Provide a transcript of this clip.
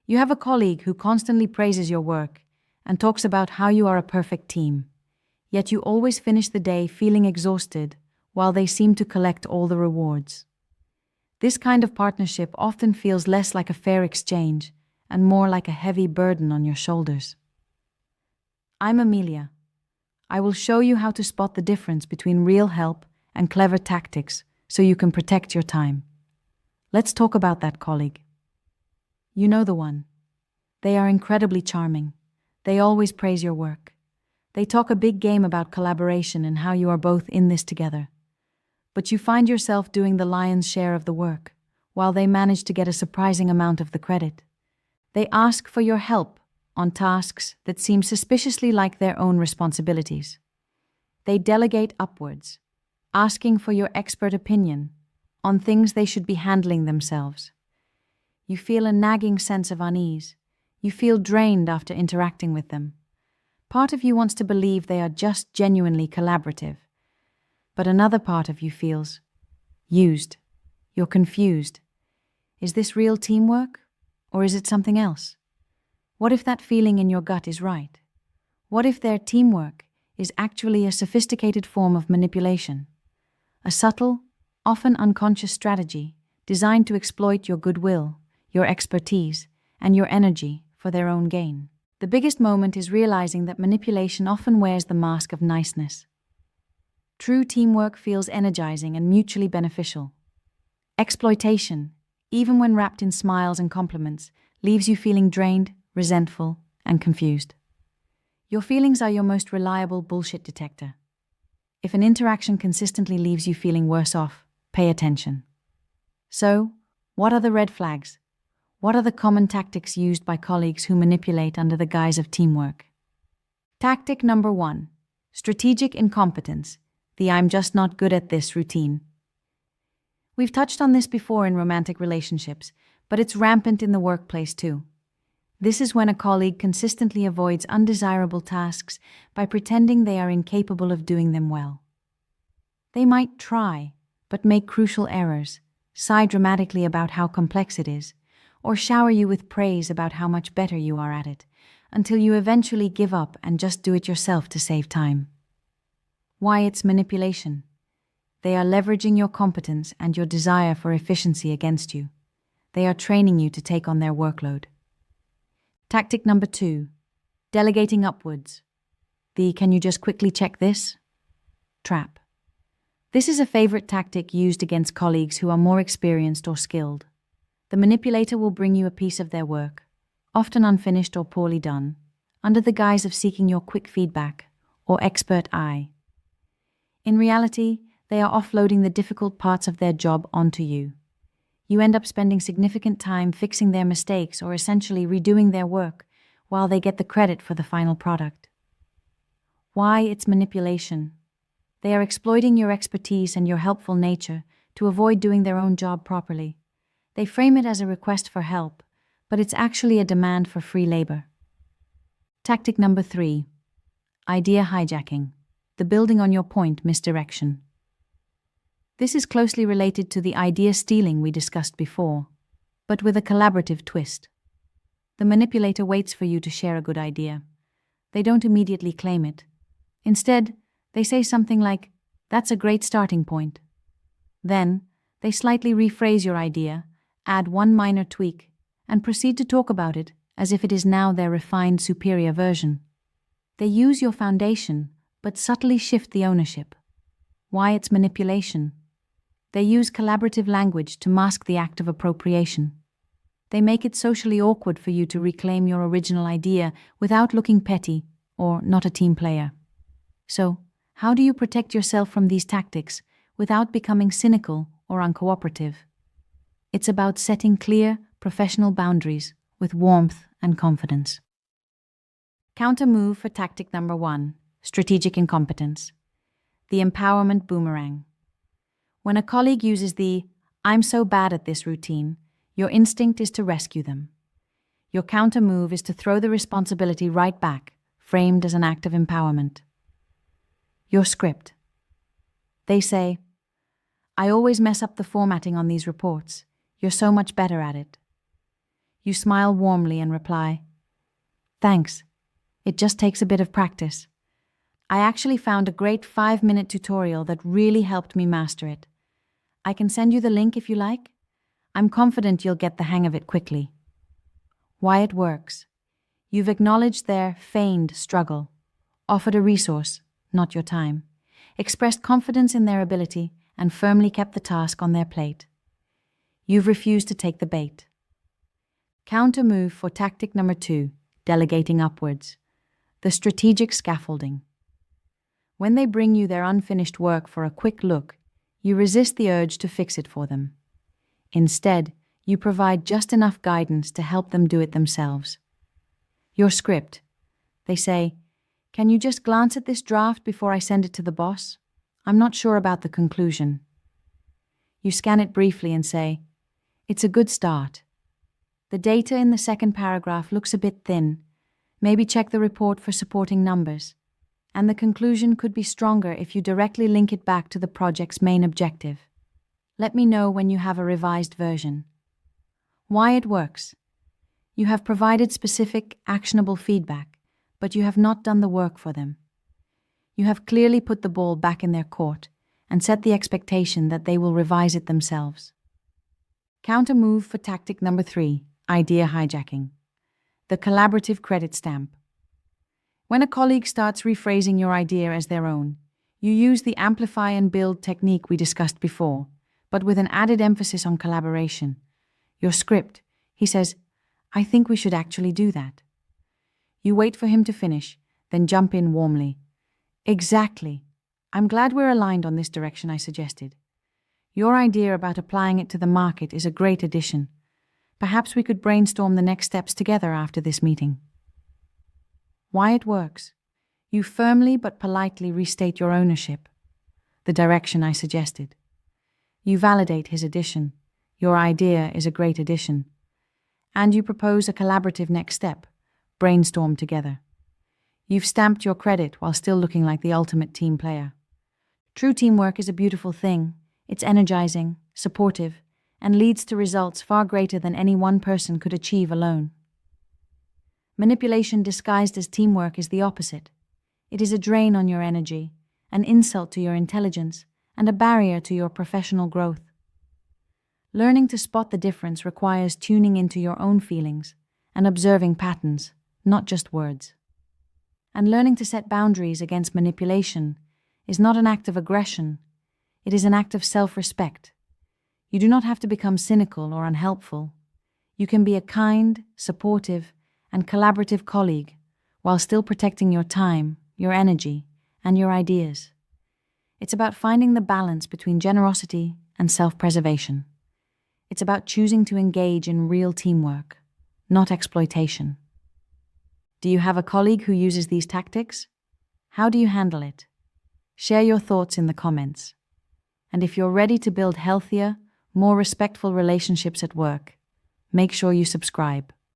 You have a colleague who constantly praises your work and talks about how you are a perfect team, yet you always finish the day feeling exhausted while they seem to collect all the rewards. This kind of partnership often feels less like a fair exchange and more like a heavy burden on your shoulders. I'm Amelia. I will show you how to spot the difference between real help and clever tactics so you can protect your time. Let's talk about that colleague. You know the one. They are incredibly charming. They always praise your work. They talk a big game about collaboration and how you are both in this together. But you find yourself doing the lion's share of the work, while they manage to get a surprising amount of the credit. They ask for your help on tasks that seem suspiciously like their own responsibilities. They delegate upwards, asking for your expert opinion on things they should be handling themselves. You feel a nagging sense of unease. You feel drained after interacting with them. Part of you wants to believe they are just genuinely collaborative, but another part of you feels used. You're confused. Is this real teamwork, or is it something else? What if that feeling in your gut is right? What if their teamwork is actually a sophisticated form of manipulation? A subtle, often unconscious strategy designed to exploit your goodwill, your expertise, and your energy for their own gain. The biggest moment is realizing that manipulation often wears the mask of niceness. True teamwork feels energizing and mutually beneficial. Exploitation, even when wrapped in smiles and compliments, leaves you feeling drained, resentful, and confused. Your feelings are your most reliable bullshit detector. If an interaction consistently leaves you feeling worse off, pay attention. So, what are the red flags? What are the common tactics used by colleagues who manipulate under the guise of teamwork? Tactic number 1. Strategic incompetence. The "I'm just not good at this" routine. We've touched on this before in romantic relationships, but it's rampant in the workplace too. This is when a colleague consistently avoids undesirable tasks by pretending they are incapable of doing them well. They might try, but make crucial errors, sigh dramatically about how complex it is, or shower you with praise about how much better you are at it, until you eventually give up and just do it yourself to save time. Why it's manipulation? They are leveraging your competence and your desire for efficiency against you. They are training you to take on their workload. Tactic number 2. Delegating upwards. The "can you just quickly check this?" trap. This is a favorite tactic used against colleagues who are more experienced or skilled. The manipulator will bring you a piece of their work, often unfinished or poorly done, under the guise of seeking your quick feedback or expert eye. In reality, they are offloading the difficult parts of their job onto you. You end up spending significant time fixing their mistakes or essentially redoing their work while they get the credit for the final product. Why it's manipulation? They are exploiting your expertise and your helpful nature to avoid doing their own job properly. They frame it as a request for help, but it's actually a demand for free labor. Tactic number 3. Idea hijacking. The building on your point misdirection. This is closely related to the idea stealing we discussed before, but with a collaborative twist. The manipulator waits for you to share a good idea. They don't immediately claim it. Instead, they say something like, "That's a great starting point." Then, they slightly rephrase your idea, add one minor tweak, and proceed to talk about it as if it is now their refined, superior version. They use your foundation, but subtly shift the ownership. Why it's manipulation? They use collaborative language to mask the act of appropriation. They make it socially awkward for you to reclaim your original idea without looking petty or not a team player. So, how do you protect yourself from these tactics without becoming cynical or uncooperative? It's about setting clear, professional boundaries with warmth and confidence. Counter move for tactic number 1, strategic incompetence. The empowerment boomerang. When a colleague uses the "I'm so bad at this" routine, your instinct is to rescue them. Your counter move is to throw the responsibility right back, framed as an act of empowerment. Your script. They say, "I always mess up the formatting on these reports. You're so much better at it." You smile warmly and reply, "Thanks. It just takes a bit of practice. I actually found a great 5-minute tutorial that really helped me master it. I can send you the link if you like. I'm confident you'll get the hang of it quickly." Why it works. You've acknowledged their feigned struggle, offered a resource, not your time, expressed confidence in their ability, and firmly kept the task on their plate. You've refused to take the bait. Counter move for tactic number 2, delegating upwards. The strategic scaffolding. When they bring you their unfinished work for a quick look, you resist the urge to fix it for them. Instead, you provide just enough guidance to help them do it themselves. Your script. They say, "Can you just glance at this draft before I send it to the boss? I'm not sure about the conclusion." You scan it briefly and say, "It's a good start. The data in the second paragraph looks a bit thin. Maybe check the report for supporting numbers. And the conclusion could be stronger if you directly link it back to the project's main objective. Let me know when you have a revised version." Why it works. You have provided specific, actionable feedback, but you have not done the work for them. You have clearly put the ball back in their court and set the expectation that they will revise it themselves. Counter move for tactic number 3, idea hijacking. The collaborative credit stamp. When a colleague starts rephrasing your idea as their own, you use the amplify and build technique we discussed before, but with an added emphasis on collaboration. Your script, he says, "I think we should actually do that." You wait for him to finish, then jump in warmly. "Exactly. I'm glad we're aligned on this direction I suggested. Your idea about applying it to the market is a great addition. Perhaps we could brainstorm the next steps together after this meeting." Why it works. You firmly but politely restate your ownership, the direction I suggested. You validate his addition. Your idea is a great addition. And you propose a collaborative next step. Brainstorm together. You've stamped your credit while still looking like the ultimate team player. True teamwork is a beautiful thing. It's energizing, supportive, and leads to results far greater than any one person could achieve alone. Manipulation disguised as teamwork is the opposite. It is a drain on your energy, an insult to your intelligence, and a barrier to your professional growth. Learning to spot the difference requires tuning into your own feelings and observing patterns, not just words. And learning to set boundaries against manipulation is not an act of aggression, it is an act of self-respect. You do not have to become cynical or unhelpful. You can be a kind, supportive, and collaborative colleague while still protecting your time, your energy, and your ideas. It's about finding the balance between generosity and self-preservation. It's about choosing to engage in real teamwork, not exploitation. Do you have a colleague who uses these tactics? How do you handle it? Share your thoughts in the comments. And if you're ready to build healthier, more respectful relationships at work, make sure you subscribe.